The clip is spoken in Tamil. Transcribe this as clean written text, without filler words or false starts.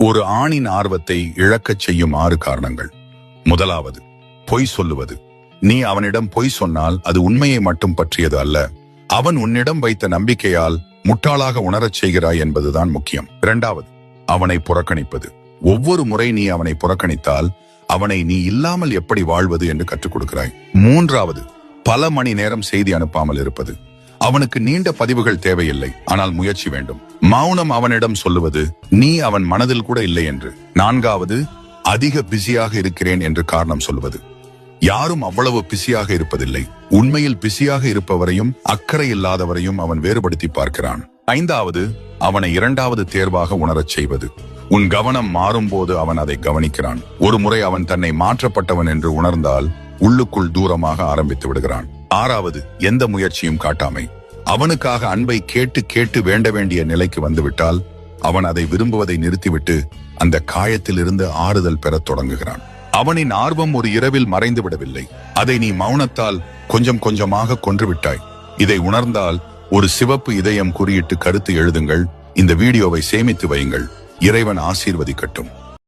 ஒரு ஆணின் ஆர்வத்தை இழக்கச் செய்யும் 6 காரணங்கள். முதலாவது, பொய் சொல்லுவது. நீ அவனிடம் பொய் சொன்னால் அது உண்மையை மட்டும் பற்றியது அல்ல, அவன் உன்னிடம் வைத்த நம்பிக்கையால் முட்டாளாக உணரச் செய்கிறாய் என்பதுதான் முக்கியம். இரண்டாவது, அவனை புறக்கணிப்பது. ஒவ்வொரு முறை நீ அவனை புறக்கணித்தால் அவனை நீ இல்லாமல் எப்படி வாழ்வது என்று கற்றுக் கொடுக்கிறாய். மூன்றாவது, பல மணி நேரம் செய்தி அனுப்பாமல் இருப்பது. அவனுக்கு நீண்ட பதிவுகள் தேவையில்லை, ஆனால் முயற்சி வேண்டும். மௌனம் அவனிடம் சொல்லுவது நீ அவன் மனதில் கூட இல்லை என்று. நான்காவது, அதிக பிஸியாக இருக்கிறேன் என்று காரணம் சொல்வது. யாரும் அவ்வளவு பிஸியாக இருப்பதில்லை. உண்மையில் பிஸியாக இருப்பவரையும் அக்கறை இல்லாதவரையும் அவன் வேறுபடுத்தி பார்க்கிறான். ஐந்தாவது, அவனை இரண்டாவது தேர்வாக உணரச் செய்வது. உன் கவனம் மாறும்போது அவன் அதை கவனிக்கிறான். ஒரு முறை அவன் தன்னை மாற்றப்பட்டவன் என்று உணர்ந்தால் உள்ளுக்குள் தூரமாக ஆரம்பித்து விடுகிறான். ஆறாவது, எந்த முயற்சியும் காட்டாமை. அவனுக்காக அன்பை கேட்டு கேட்டு வேண்ட வேண்டிய நிலைக்கு வந்துவிட்டால் அவன் அதை விரும்புவதை நிறுத்திவிட்டு அந்த காயத்தில் இருந்து ஆறுதல் பெறத் தொடங்குகிறான். அவனின் ஆர்வம் ஒரு இரவில் மறைந்து விடவில்லை, அதை நீ மௌனத்தால் கொஞ்சம் கொஞ்சமாக கொன்றுவிட்டாய். இதை உணர்ந்தால் ஒரு சிவப்பு இதயம் குறியிட்டு கருத்து எழுதுங்கள். இந்த வீடியோவை சேமித்து வையுங்கள். இறைவன் ஆசீர்வதிக்கட்டும்.